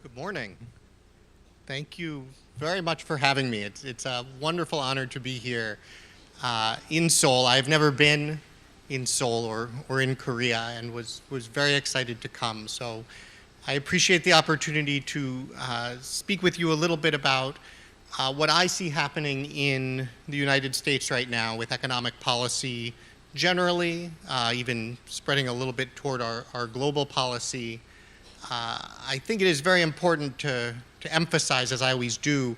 Good morning. Thank you very much for having me. It's a wonderful honor to be here in Seoul. I've never been in Seoul or in Korea and was very excited to come. So I appreciate the opportunity to speak with you a little bit about what I see happening in the United States right now with economic policy generally, even spreading a little bit toward our global policy. I think it is very important to emphasize, as I always do,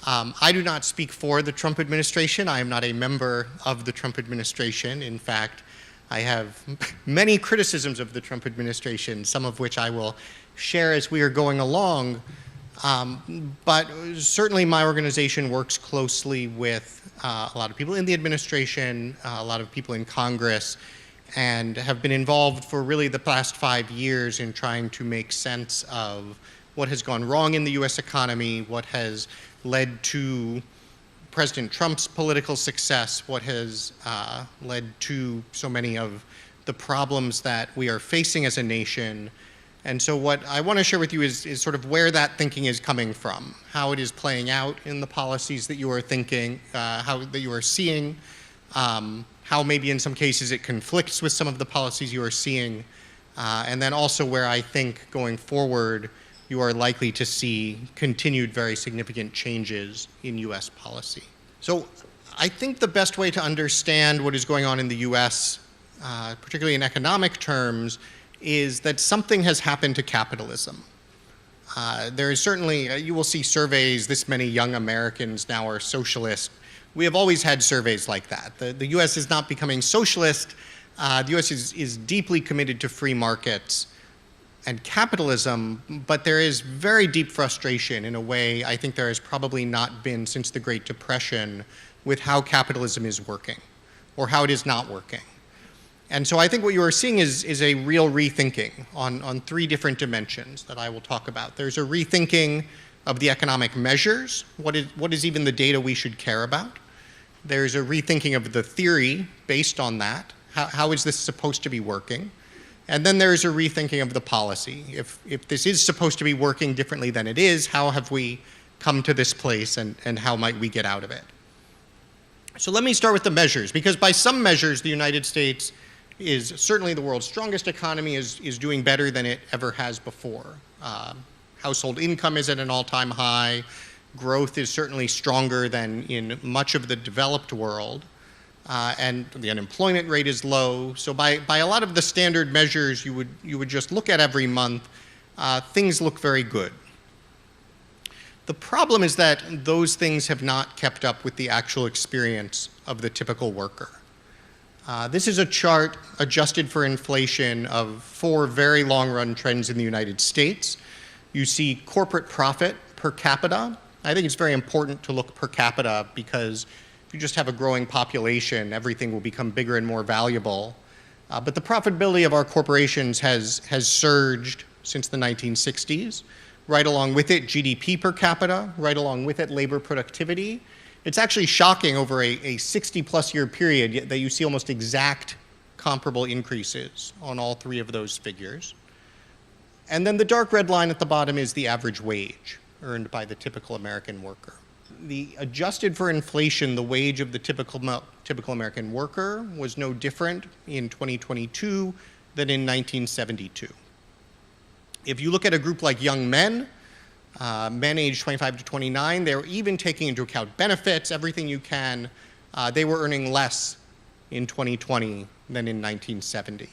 I do not speak for the Trump administration. I am not a member of the Trump administration. In fact, I have many criticisms of the Trump administration, some of which I will share as we are going along. But certainly my organization works closely with a lot of people in the administration, a lot of people in Congress, and have been involved for really the past 5 years in trying to make sense of what has gone wrong in the US economy, what has led to President Trump's political success, what has led to so many of the problems that we are facing as a nation. And so what I want to share with you is sort of where that thinking is coming from, how it is playing out in the policies that you are thinking, how that you are seeing, how maybe in some cases it conflicts with some of the policies you are seeing, and then also where I think going forward you are likely to see continued very significant changes in US policy. So I think the best way to understand what is going on in the US, particularly in economic terms, is that something has happened to capitalism. There is certainly, you will see surveys, this many young Americans now are socialist. We have always had surveys like that. The US is not becoming socialist. The US is deeply committed to free markets and capitalism, but there is very deep frustration in a way I think there has probably not been since the Great Depression with how capitalism is working or how it is not working. And so I think what you are seeing is a real rethinking on 3 different dimensions that I will talk about. There's a rethinking of the economic measures, what is even the data we should care about. There's a rethinking of the theory based on that. How is this supposed to be working? And then there's a rethinking of the policy. If this is supposed to be working differently than it is, how have we come to this place and how might we get out of it? So let me start with the measures, because by some measures the United States is certainly the world's strongest economy, is doing better than it ever has before. Household income is at an all-time high. Growth is certainly stronger than in much of the developed world. And the unemployment rate is low. So by a lot of the standard measures you would just look at every month, things look very good. The problem is that those things have not kept up with the actual experience of the typical worker. This is a chart adjusted for inflation of 4 very long-run trends in the United States. You see corporate profit per capita. I think it's very important to look per capita because if you just have a growing population, everything will become bigger and more valuable. But the profitability of our corporations has surged since the 1960s. Right along with it, GDP per capita. Right along with it, labor productivity. It's actually shocking over a 60-plus year period that you see almost exact comparable increases on all 3 of those figures. And then the dark red line at the bottom is the average wage earned by the typical American worker. The adjusted for inflation, the wage of the typical American worker was no different in 2022 than in 1972. If you look at a group like young men, men aged 25 to 29, they're even taking into account benefits, everything you can, they were earning less in 2020 than in 1970.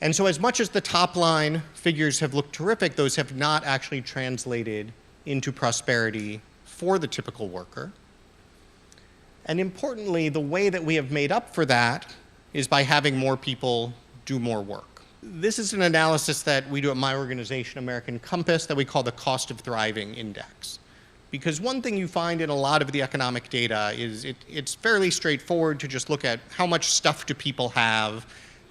And so as much as the top line figures have looked terrific, those have not actually translated into prosperity for the typical worker. And importantly, the way that we have made up for that is by having more people do more work. This is an analysis that we do at my organization, American Compass, that we call the Cost of Thriving Index. Because one thing you find in a lot of the economic data is it's fairly straightforward to just look at how much stuff do people have,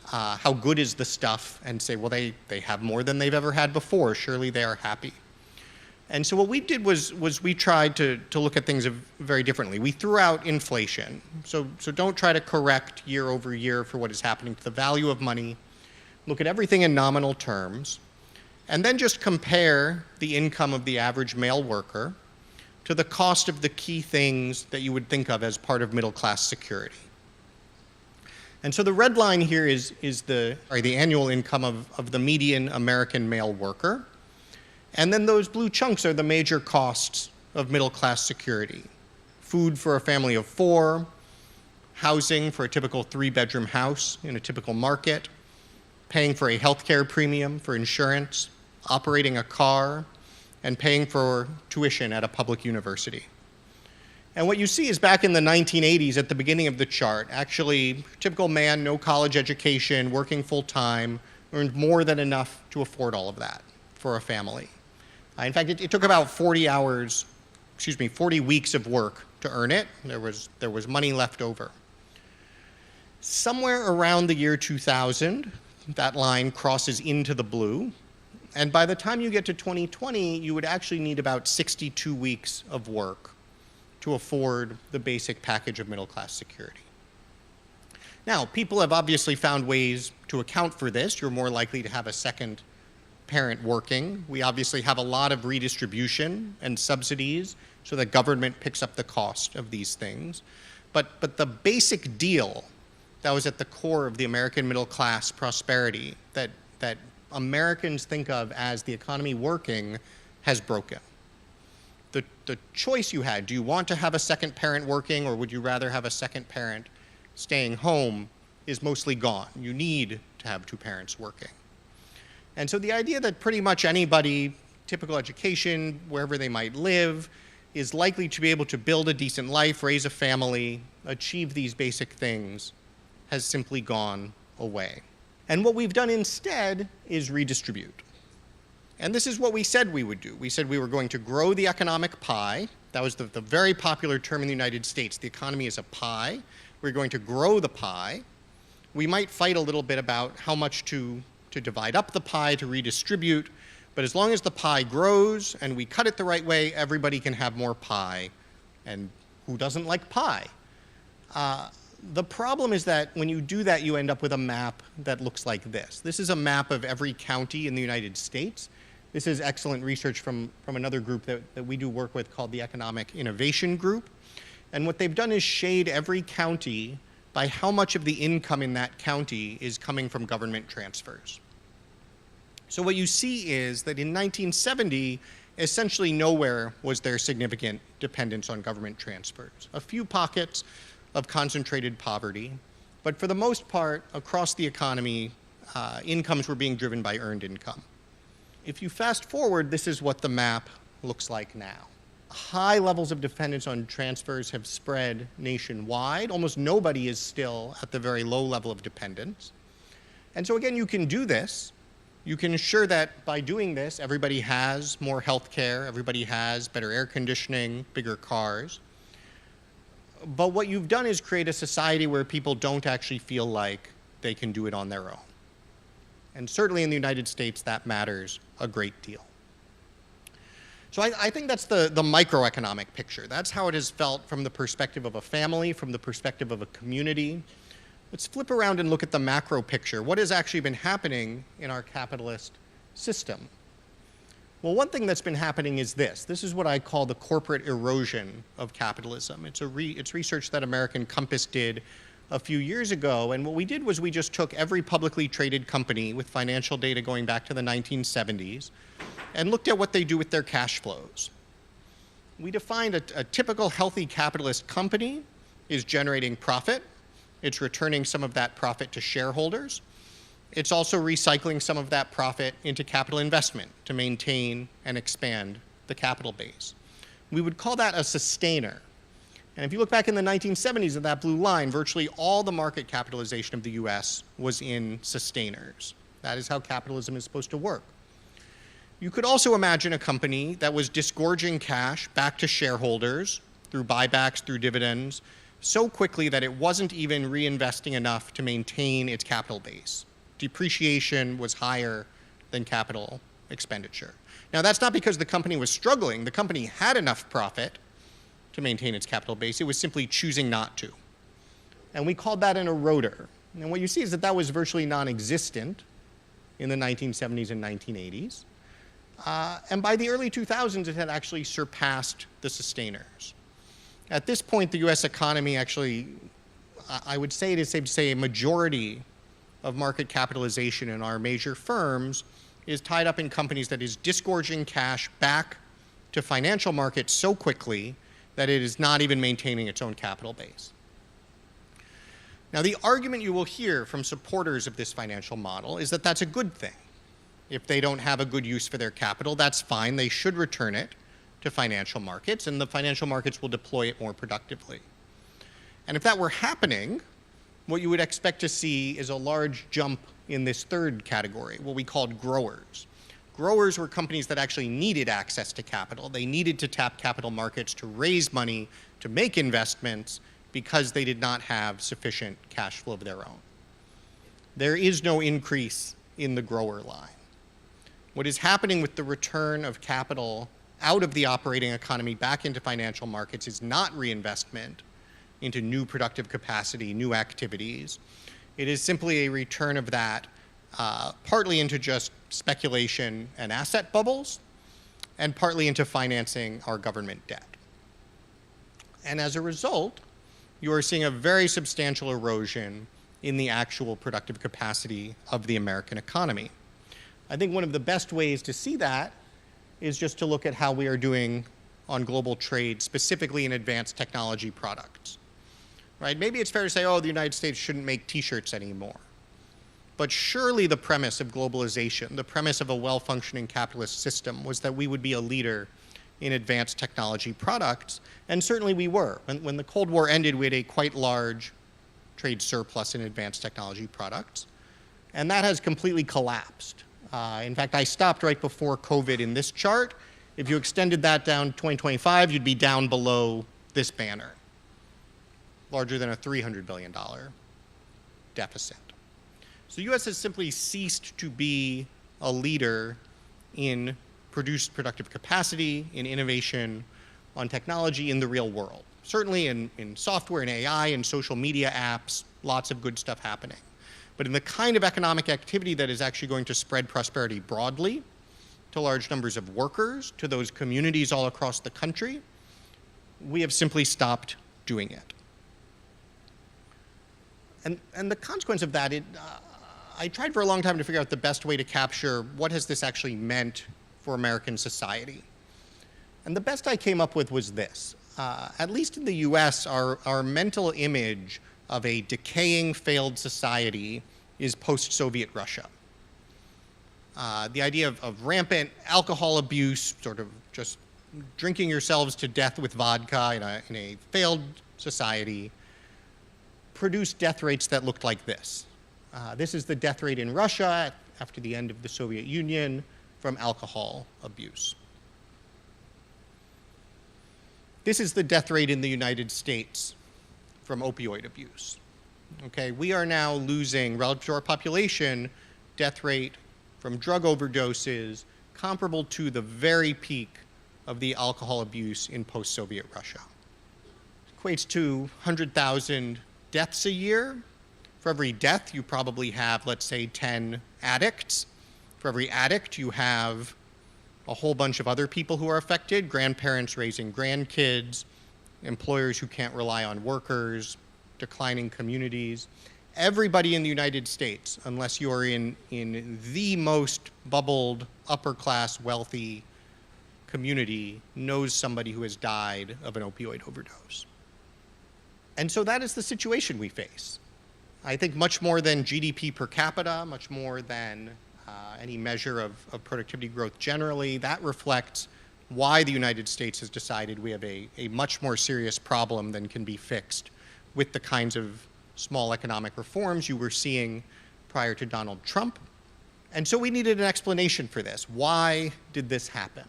how good is the stuff, and say, well, they have more than they've ever had before. Surely they are happy. And so what we did was we tried to look at things very differently. We threw out inflation. So don't try to correct year over year for what is happening to the value of money. Look at everything in nominal terms. and then just compare the income of the average male worker to the cost of the key things that you would think of as part of middle-class security. And so the red line here is the annual income of the median American male worker. And then those blue chunks are the major costs of middle-class security. Food for a family of 4, housing for a typical 3-bedroom house in a typical market, paying for a healthcare premium for insurance, operating a car, and paying for tuition at a public university. And what you see is back in the 1980s at the beginning of the chart, actually, typical man, no college education, working full-time, earned more than enough to afford all of that for a family. In fact, it took about 40 weeks of work to earn it. There was money left over. Somewhere around the year 2000, that line crosses into the blue. And by the time you get to 2020, you would actually need about 62 weeks of work to afford the basic package of middle-class security. Now, people have obviously found ways to account for this. You're more likely to have a second parent working. We obviously have a lot of redistribution and subsidies so that government picks up the cost of these things. But the basic deal that was at the core of the American middle class prosperity that Americans think of as the economy working has broken. The choice you had, do you want to have a second parent working or would you rather have a second parent staying home, is mostly gone. You need to have 2 parents working. And so the idea that pretty much anybody, typical education, wherever they might live, is likely to be able to build a decent life, raise a family, achieve these basic things, has simply gone away. And what we've done instead is redistribute. And this is what we said we would do. We said we were going to grow the economic pie. That was the very popular term in the United States. The economy is a pie. We're going to grow the pie. We might fight a little bit about how much to divide up the pie, to redistribute, but as long as the pie grows and we cut it the right way, everybody can have more pie. And who doesn't like pie? The problem is that when you do that, you end up with a map that looks like this. This is a map of every county in the United States. This is excellent research from another group that we do work with called the Economic Innovation Group. And what they've done is shade every county by how much of the income in that county is coming from government transfers. So what you see is that in 1970, essentially nowhere was there significant dependence on government transfers. A few pockets of concentrated poverty, but for the most part, across the economy, incomes were being driven by earned income. If you fast forward, this is what the map looks like now. High levels of dependence on transfers have spread nationwide. Almost nobody is still at the very low level of dependence. And so again, you can do this. You can ensure that by doing this, everybody has more health care, everybody has better air conditioning, bigger cars. But what you've done is create a society where people don't actually feel like they can do it on their own. And certainly in the United States, that matters a great deal. So I think that's the microeconomic picture. That's how it is felt from the perspective of a family, from the perspective of a community. Let's flip around and look at the macro picture. What has actually been happening in our capitalist system? Well, one thing that's been happening is this. This is what I call the corporate erosion of capitalism. It's research that American Compass did a few years ago, and what we did was we just took every publicly traded company with financial data going back to the 1970s and looked at what they do with their cash flows. We defined a typical healthy capitalist company is generating profit. It's returning some of that profit to shareholders. It's also recycling some of that profit into capital investment to maintain and expand the capital base. We would call that a sustainer. And if you look back in the 1970s at that blue line, virtually all the market capitalization of the US was in sustainers. That is how capitalism is supposed to work. You could also imagine a company that was disgorging cash back to shareholders through buybacks, through dividends, so quickly that it wasn't even reinvesting enough to maintain its capital base. Depreciation was higher than capital expenditure. Now, that's not because the company was struggling. The company had enough profit to maintain its capital base. It was simply choosing not to. And we called that an eroder. And what you see is that that was virtually non-existent in the 1970s and 1980s. And by the early 2000s, it had actually surpassed the sustainers. At this point, the US economy actually, I would say it is safe to say, a majority of market capitalization in our major firms is tied up in companies that is disgorging cash back to financial markets so quickly that it is not even maintaining its own capital base. Now, the argument you will hear from supporters of this financial model is that that's a good thing. If they don't have a good use for their capital, that's fine. They should return it to financial markets, and the financial markets will deploy it more productively. And if that were happening, what you would expect to see is a large jump in this third category, what we called growers. Growers were companies that actually needed access to capital. They needed to tap capital markets to raise money, to make investments, because they did not have sufficient cash flow of their own. There is no increase in the grower line. What is happening with the return of capital out of the operating economy back into financial markets is not reinvestment into new productive capacity, new activities. It is simply a return of that partly into just speculation and asset bubbles, and partly into financing our government debt. And as a result, you are seeing a very substantial erosion in the actual productive capacity of the American economy. I think one of the best ways to see that is just to look at how we are doing on global trade, specifically in advanced technology products. Right? Maybe it's fair to say, oh, the United States shouldn't make t-shirts anymore. But surely the premise of globalization, the premise of a well-functioning capitalist system, was that we would be a leader in advanced technology products, and certainly we were. When the Cold War ended, we had a quite large trade surplus in advanced technology products, and that has completely collapsed. In fact, I stopped right before COVID in this chart. If you extended that down 2025, you'd be down below this banner, larger than a $300 billion deficit. So the US has simply ceased to be a leader in produced productive capacity, in innovation on technology in the real world. Certainly in software and AI and social media apps, lots of good stuff happening. But in the kind of economic activity that is actually going to spread prosperity broadly to large numbers of workers, to those communities all across the country, we have simply stopped doing it. And the consequence of that, I tried for a long time to figure out the best way to capture what has this actually meant for American society. And the best I came up with was this. At least in the US, our mental image of a decaying, failed society is post-Soviet Russia. The idea of rampant alcohol abuse, sort of just drinking yourselves to death with vodka in a failed society, produced death rates that looked like this. This is the death rate in Russia after the end of the Soviet Union from alcohol abuse. This is the death rate in the United States from opioid abuse. Okay, we are now losing, relative to our population, death rate from drug overdoses comparable to the very peak of the alcohol abuse in post-Soviet Russia. It equates to 100,000 deaths a year. For every death, you probably have, let's say, 10 addicts. For every addict, you have a whole bunch of other people who are affected, grandparents raising grandkids, employers who can't rely on workers, declining communities. Everybody in the United States, unless you're in the most bubbled, upper-class, wealthy community, knows somebody who has died of an opioid overdose. And so that is the situation we face. I think much more than GDP per capita, much more than any measure of productivity growth generally, that reflects why the United States has decided we have a much more serious problem than can be fixed with the kinds of small economic reforms you were seeing prior to Donald Trump. And so we needed an explanation for this. Why did this happen?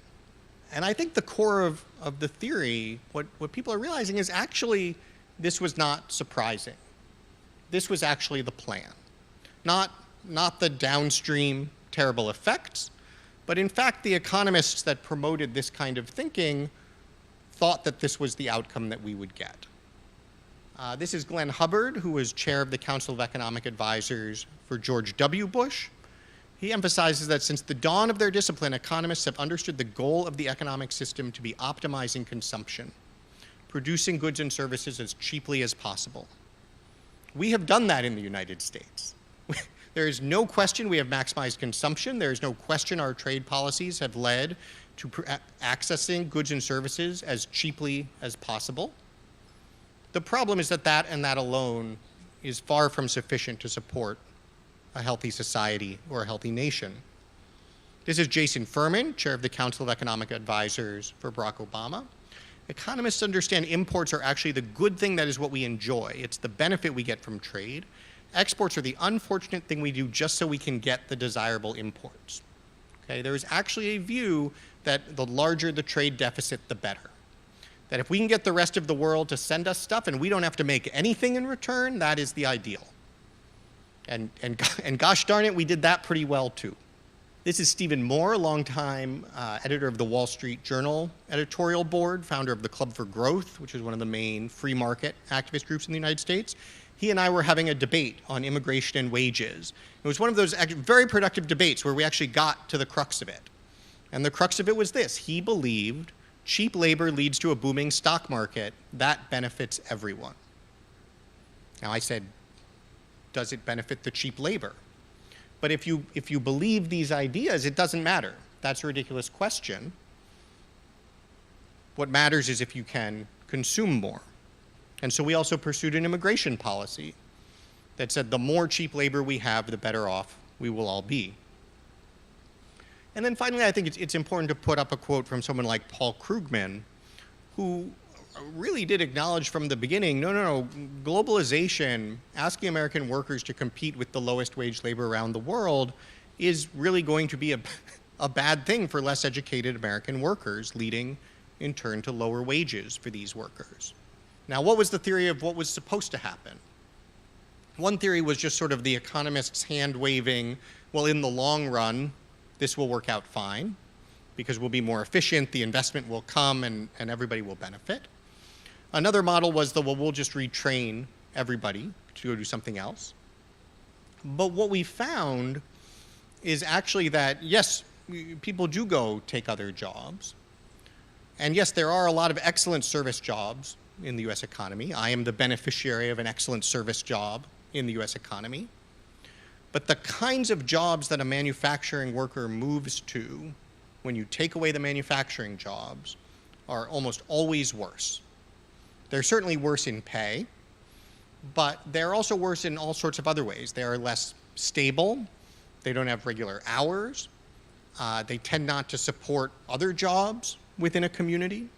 And I think the core of the theory, what people are realizing is actually this was not surprising. This was actually the plan. Not the downstream terrible effects, but in fact the economists that promoted this kind of thinking thought that this was the outcome that we would get. This is Glenn Hubbard, who was chair of the Council of Economic Advisors for George W. Bush. He emphasizes that since the dawn of their discipline, economists have understood the goal of the economic system to be optimizing consumption, producing goods and services as cheaply as possible. We have done that in the United States. There is no question we have maximized consumption. There is no question our trade policies have led to accessing goods and services as cheaply as possible. The problem is that and that alone is far from sufficient to support a healthy society or a healthy nation. This is Jason Furman, chair of the Council of Economic Advisors for Barack Obama. Economists understand imports are actually the good thing that is what we enjoy. It's the benefit we get from trade. Exports are the unfortunate thing we do just so we can get the desirable imports. Okay, there is actually a view that the larger the trade deficit, the better. That if we can get the rest of the world to send us stuff and we don't have to make anything in return, that is the ideal. And gosh darn it, we did that pretty well too. This is Stephen Moore, longtime editor of the Wall Street Journal editorial board, founder of the Club for Growth, which is one of the main free market activist groups in the United States. He and I were having a debate on immigration and wages. It was one of those very productive debates where we actually got to the crux of it. And the crux of it was this: he believed cheap labor leads to a booming stock market. That benefits everyone. Now I said, does it benefit the cheap labor? But if you believe these ideas, it doesn't matter. That's a ridiculous question. What matters is if you can consume more. And so we also pursued an immigration policy that said the more cheap labor we have, the better off we will all be. And then finally, I think it's important to put up a quote from someone like Paul Krugman, who really did acknowledge from the beginning, no, globalization, asking American workers to compete with the lowest wage labor around the world is really going to be a bad thing for less educated American workers, leading in turn to lower wages for these workers. Now, what was the theory of what was supposed to happen? One theory was just sort of the economists hand-waving, well, in the long run, this will work out fine because we'll be more efficient, the investment will come, and everybody will benefit. Another model was we'll just retrain everybody to go do something else. But what we found is actually that, yes, people do go take other jobs. And yes, there are a lot of excellent service jobs in the US economy. I am the beneficiary of an excellent service job in the US economy. But the kinds of jobs that a manufacturing worker moves to when you take away the manufacturing jobs are almost always worse. They're certainly worse in pay, but they're also worse in all sorts of other ways. They are less stable. They don't have regular hours. They tend not to support other jobs within a community.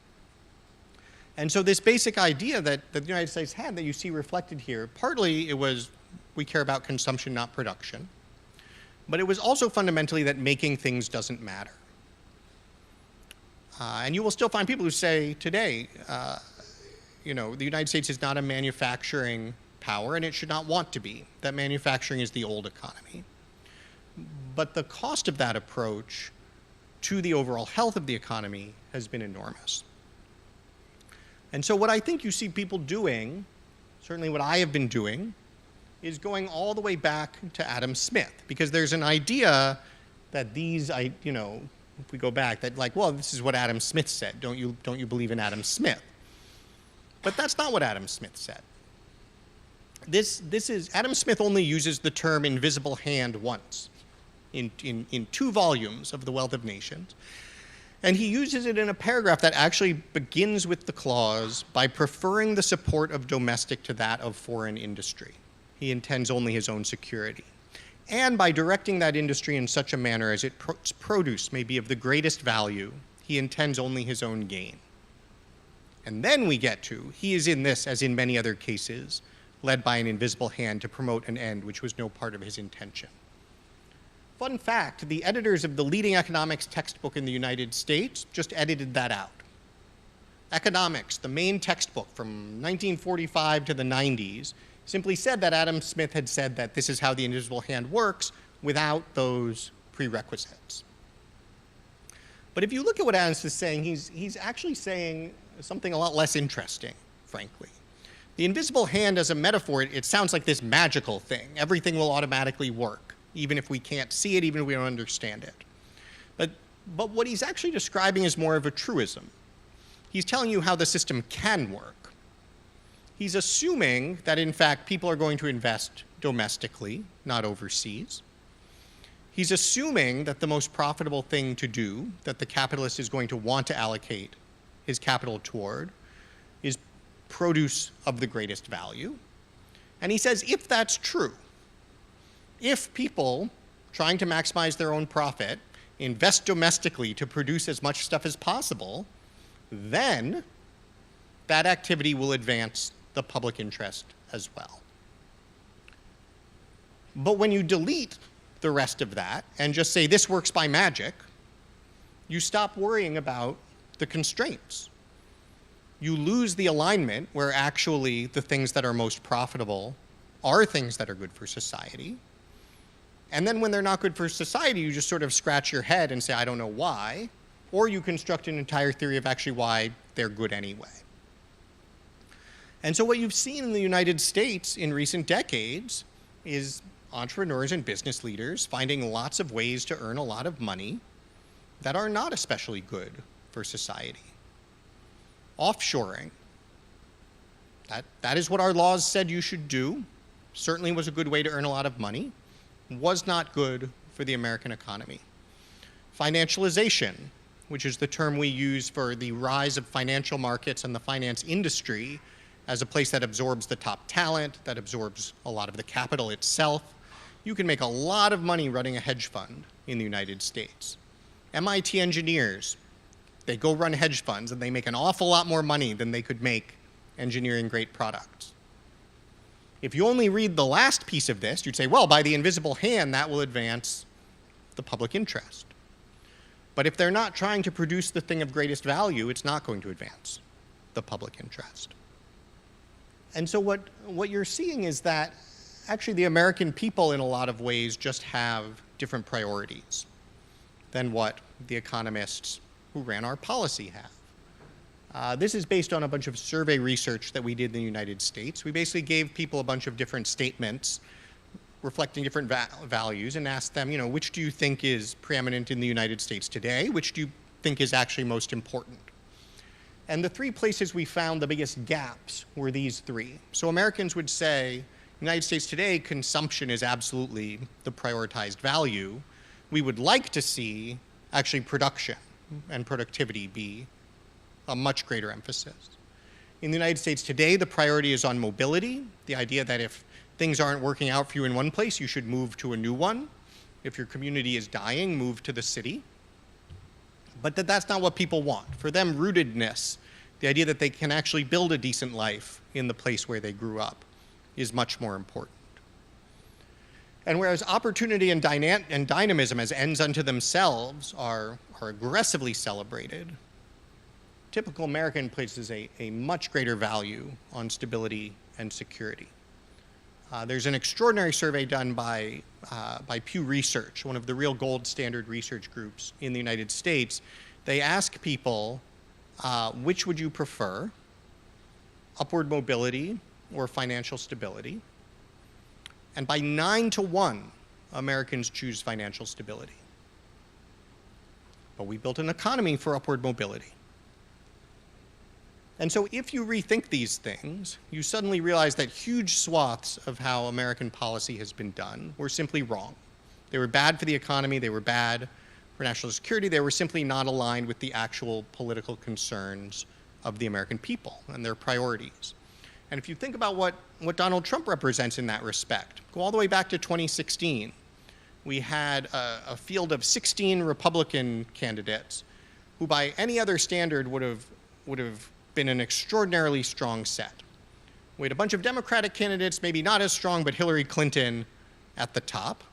And so this basic idea that the United States had that you see reflected here, partly it was we care about consumption, not production. But it was also fundamentally that making things doesn't matter. And you will still find people who say today, the United States is not a manufacturing power, and it should not want to be. That manufacturing is the old economy. But the cost of that approach to the overall health of the economy has been enormous. And so what I think you see people doing, certainly what I have been doing, is going all the way back to Adam Smith, because there's an idea that if we go back, that this is what Adam Smith said. Don't you believe in Adam Smith? But that's not what Adam Smith said. Adam Smith only uses the term invisible hand once in 2 volumes of The Wealth of Nations. And he uses it in a paragraph that actually begins with the clause, by preferring the support of domestic to that of foreign industry. He intends only his own security. And by directing that industry in such a manner as its produce may be of the greatest value, he intends only his own gain. And then we get to, he is in this, as in many other cases, led by an invisible hand to promote an end which was no part of his intention. Fun fact, the editors of the leading economics textbook in the United States just edited that out. Economics, the main textbook from 1945 to the 90s, simply said that Adam Smith had said that this is how the invisible hand works without those prerequisites. But if you look at what Adam Smith is saying, he's actually saying something a lot less interesting, frankly. The invisible hand as a metaphor, it sounds like this magical thing. Everything will automatically work. even if we can't see it, even if we don't understand it. But what he's actually describing is more of a truism. He's telling you how the system can work. He's assuming that, in fact, people are going to invest domestically, not overseas. He's assuming that the most profitable thing to do, that the capitalist is going to want to allocate his capital toward, is produce of the greatest value. And he says, if that's true, if people trying to maximize their own profit invest domestically to produce as much stuff as possible, then that activity will advance the public interest as well. But when you delete the rest of that and just say this works by magic, you stop worrying about the constraints. You lose the alignment where actually the things that are most profitable are things that are good for society. And then when they're not good for society, you just sort of scratch your head and say, I don't know why. Or you construct an entire theory of actually why they're good anyway. And so what you've seen in the United States in recent decades is entrepreneurs and business leaders finding lots of ways to earn a lot of money that are not especially good for society. Offshoring. That is what our laws said you should do. Certainly was a good way to earn a lot of money. Was not good for the American economy. Financialization, which is the term we use for the rise of financial markets and the finance industry as a place that absorbs the top talent, that absorbs a lot of the capital itself. You can make a lot of money running a hedge fund in the United States. MIT engineers, they go run hedge funds and they make an awful lot more money than they could make engineering great products. If you only read the last piece of this, you'd say, well, by the invisible hand, that will advance the public interest. But if they're not trying to produce the thing of greatest value, it's not going to advance the public interest. And so what you're seeing is that actually the American people in a lot of ways just have different priorities than what the economists who ran our policy have. This is based on a bunch of survey research that we did in the United States. We basically gave people a bunch of different statements reflecting different values and asked them, which do you think is preeminent in the United States today? Which do you think is actually most important? And the three places we found the biggest gaps were these three. So Americans would say, United States today, consumption is absolutely the prioritized value. We would like to see actually production and productivity be a much greater emphasis. In the United States today, the priority is on mobility, the idea that if things aren't working out for you in one place, you should move to a new one. If your community is dying, move to the city. But that's not what people want. For them, rootedness, the idea that they can actually build a decent life in the place where they grew up, is much more important. And whereas opportunity and dynamism as ends unto themselves are aggressively celebrated, typical American places a much greater value on stability and security. There's an extraordinary survey done by Pew Research, one of the real gold standard research groups in the United States. They ask people, which would you prefer, upward mobility or financial stability? And by 9-1, Americans choose financial stability. But we built an economy for upward mobility. And so if you rethink these things, you suddenly realize that huge swaths of how American policy has been done were simply wrong. They were bad for the economy, they were bad for national security, they were simply not aligned with the actual political concerns of the American people and their priorities. And if you think about what Donald Trump represents in that respect, go all the way back to 2016. We had a field of 16 Republican candidates who by any other standard would have been an extraordinarily strong set. We had a bunch of Democratic candidates, maybe not as strong, but Hillary Clinton at the top.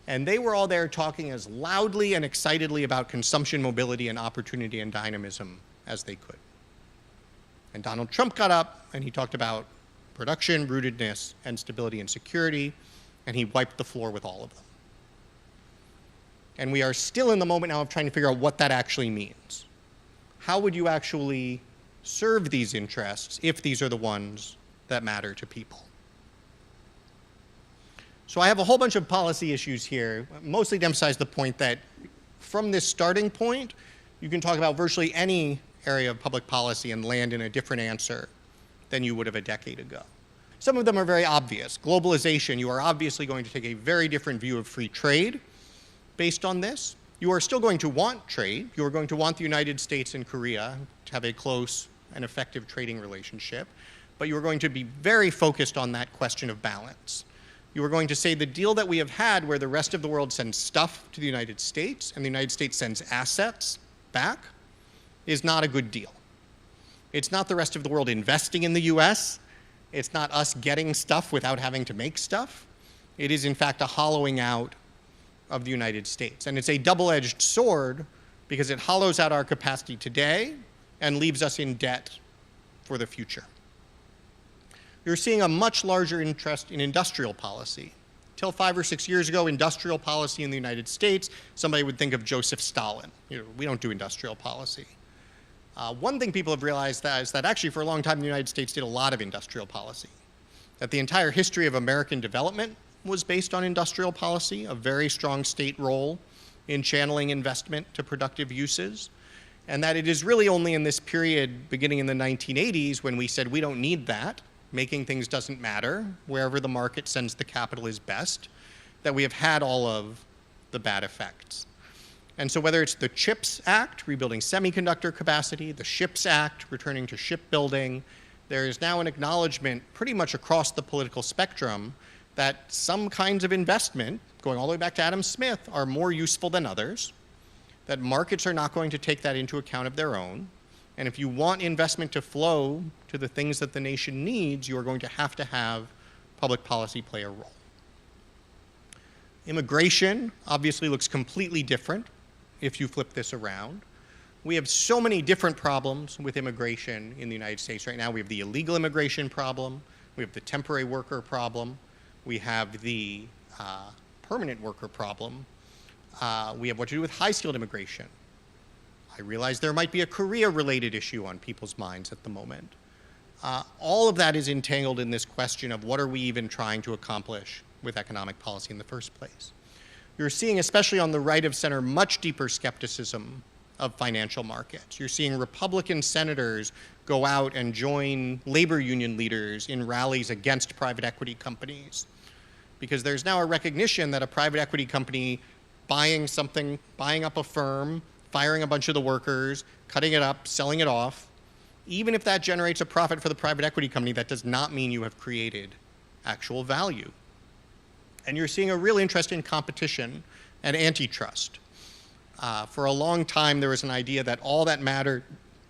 And they were all there talking as loudly and excitedly about consumption, mobility, and opportunity and dynamism as they could. And Donald Trump got up and he talked about production, rootedness, and stability and security, and he wiped the floor with all of them. And we are still in the moment now of trying to figure out what that actually means. How would you actually serve these interests if these are the ones that matter to people? So I have a whole bunch of policy issues here, mostly to emphasize the point that from this starting point, you can talk about virtually any area of public policy and land in a different answer than you would have a decade ago. Some of them are very obvious. Globalization, you are obviously going to take a very different view of free trade based on this. You are still going to want trade. You are going to want the United States and Korea to have a close and effective trading relationship, but you are going to be very focused on that question of balance. You are going to say the deal that we have had where the rest of the world sends stuff to the United States and the United States sends assets back is not a good deal. It's not the rest of the world investing in the US. It's not us getting stuff without having to make stuff. It is in fact a hollowing out of the United States. And it's a double-edged sword because it hollows out our capacity today and leaves us in debt for the future. You're seeing a much larger interest in industrial policy. Till 5 or 6 years ago, industrial policy in the United States, somebody would think of Joseph Stalin. We don't do industrial policy. One thing people have realized is that actually for a long time the United States did a lot of industrial policy. That the entire history of American development was based on industrial policy, a very strong state role in channeling investment to productive uses, and that it is really only in this period beginning in the 1980s when we said we don't need that, making things doesn't matter, wherever the market sends the capital is best, that we have had all of the bad effects. And so whether it's the CHIPS Act, rebuilding semiconductor capacity, the SHIPS Act, returning to shipbuilding, there is now an acknowledgement pretty much across the political spectrum that some kinds of investment, going all the way back to Adam Smith, are more useful than others, that markets are not going to take that into account of their own, and if you want investment to flow to the things that the nation needs, you are going to have public policy play a role. Immigration obviously looks completely different if you flip this around. We have so many different problems with immigration in the United States right now. We have the illegal immigration problem, we have the temporary worker problem, we have the permanent worker problem, we have what to do with high-skilled immigration. I realize there might be a Korea-related issue on people's minds at the moment. All of that is entangled in this question of what are we even trying to accomplish with economic policy in the first place. You're seeing, especially on the right of center, much deeper skepticism of financial markets. You're seeing Republican senators go out and join labor union leaders in rallies against private equity companies, because there's now a recognition that a private equity company buying something, buying up a firm, firing a bunch of the workers, cutting it up, selling it off, even if that generates a profit for the private equity company, that does not mean you have created actual value. And you're seeing a real interest in competition and antitrust. For a long time, there was an idea that all that mattered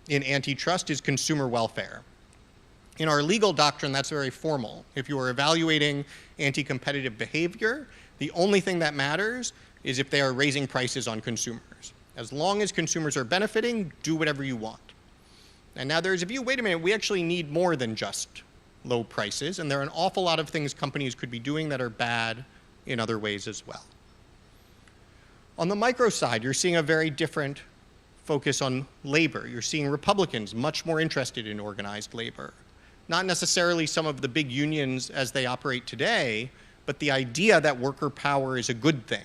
in antitrust is consumer welfare. In our legal doctrine, that's very formal. If you are evaluating anti-competitive behavior, the only thing that matters is if they are raising prices on consumers. As long as consumers are benefiting, do whatever you want. And now there's a view, wait a minute, we actually need more than just low prices, and there are an awful lot of things companies could be doing that are bad in other ways as well. On the micro side, you're seeing a very different focus on labor. You're seeing Republicans much more interested in organized labor. Not necessarily some of the big unions as they operate today, but the idea that worker power is a good thing.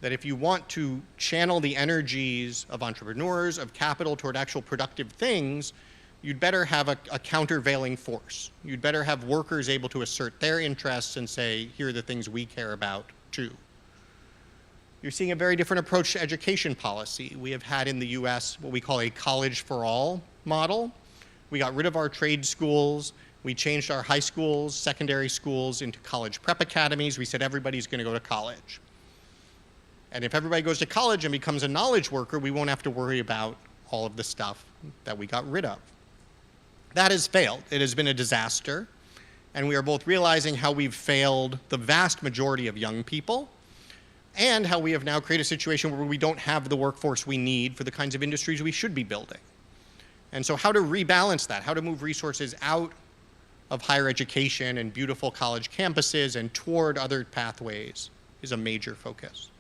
That if you want to channel the energies of entrepreneurs, of capital toward actual productive things, you'd better have a countervailing force. You'd better have workers able to assert their interests and say, here are the things we care about too. You're seeing a very different approach to education policy. We have had in the US what we call a college for all model. We got rid of our trade schools. We changed our high schools, secondary schools into college prep academies. We said everybody's going to go to college. And if everybody goes to college and becomes a knowledge worker, we won't have to worry about all of the stuff that we got rid of. That has failed. It has been a disaster. And we are both realizing how we've failed the vast majority of young people and how we have now created a situation where we don't have the workforce we need for the kinds of industries we should be building. And so how to rebalance that, how to move resources out of higher education and beautiful college campuses and toward other pathways is a major focus.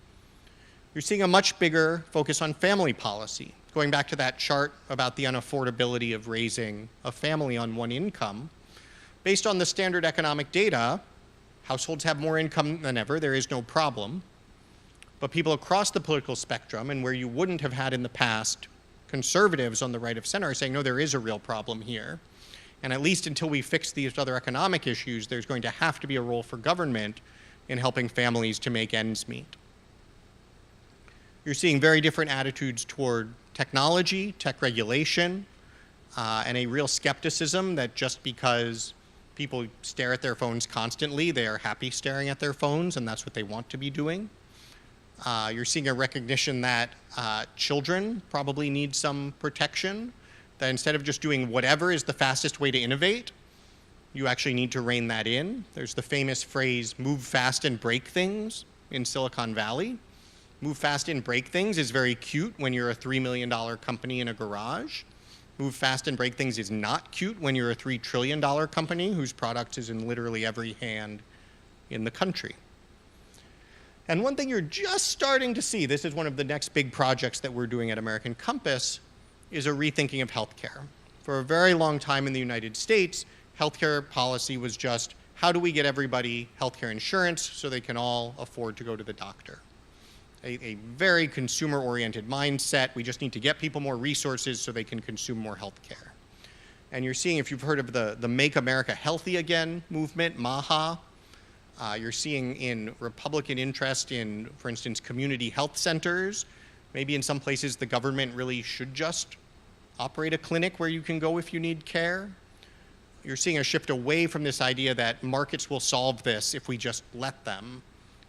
You're seeing a much bigger focus on family policy. Going back to that chart about the unaffordability of raising a family on one income, based on the standard economic data, Households have more income than ever. There is no problem. But people across the political spectrum, and where you wouldn't have had in the past conservatives on the right of center, are saying, no, there is a real problem here. And at least until we fix these other economic issues, there's going to have to be a role for government in helping families to make ends meet. You're seeing very different attitudes toward technology, tech regulation, and a real skepticism that just because people stare at their phones constantly, they are happy staring at their phones, and that's what they want to be doing. You're seeing a recognition that children probably need some protection, that instead of just doing whatever is the fastest way to innovate, you actually need to rein that in. There's the famous phrase, move fast and break things in Silicon Valley. Move fast and break things is very cute when you're a $3 million company in a garage. Move fast and break things is not cute when you're a $3 trillion company whose product is in literally every hand in the country. And one thing you're just starting to see, this is one of the next big projects that we're doing at American Compass, is a rethinking of healthcare. For a very long time in the United States, healthcare policy was just, how do we get everybody healthcare insurance so they can all afford to go to the doctor? A very consumer-oriented mindset. We just need to get people more resources so they can consume more healthcare. And you're seeing, if you've heard of the Make America Healthy Again movement, MAHA, you're seeing in Republican interest in, for instance, community health centers. Maybe in some places the government really should just operate a clinic where you can go if you need care. You're seeing a shift away from this idea that markets will solve this if we just let them,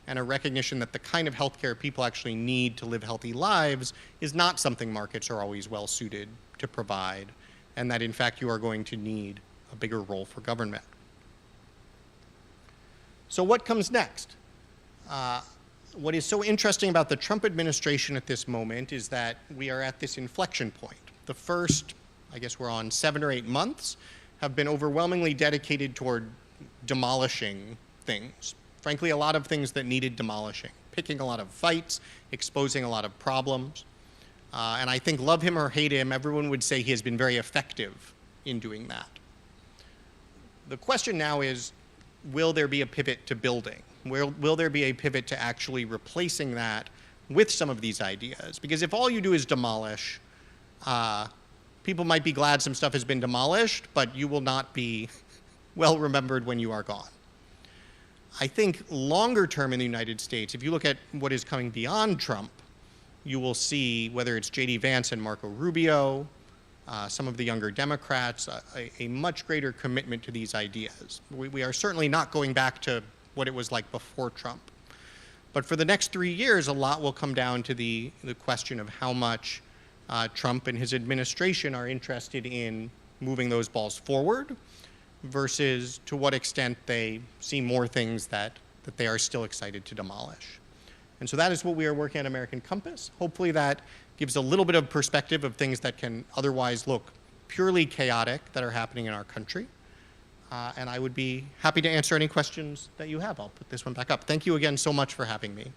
and a recognition that the kind of healthcare people actually need to live healthy lives is not something markets are always well suited to provide, and that in fact you are going to need a bigger role for government. So what comes next? What is so interesting about the Trump administration at this moment is that we are at this inflection point. The first, I guess we're on 7 or 8 months, have been overwhelmingly dedicated toward demolishing things. Frankly, a lot of things that needed demolishing, picking a lot of fights, exposing a lot of problems. And I think, love him or hate him, everyone would say he has been very effective in doing that. The question now is, will there be a pivot to building? Will there be a pivot to actually replacing that with some of these ideas? Because if all you do is demolish, people might be glad some stuff has been demolished, but you will not be well remembered when you are gone. I think longer term in the United States, if you look at what is coming beyond Trump, you will see, whether it's J.D. Vance and Marco Rubio, some of the younger Democrats, a much greater commitment to these ideas. We are certainly not going back to what it was like before Trump. But for the next 3 years, a lot will come down to the question of how much Trump and his administration are interested in moving those balls forward versus to what extent they see more things that they are still excited to demolish. And so that is what we are working at American Compass. Hopefully that gives a little bit of perspective of things that can otherwise look purely chaotic that are happening in our country. And I would be happy to answer any questions that you have. I'll put this one back up. Thank you again so much for having me.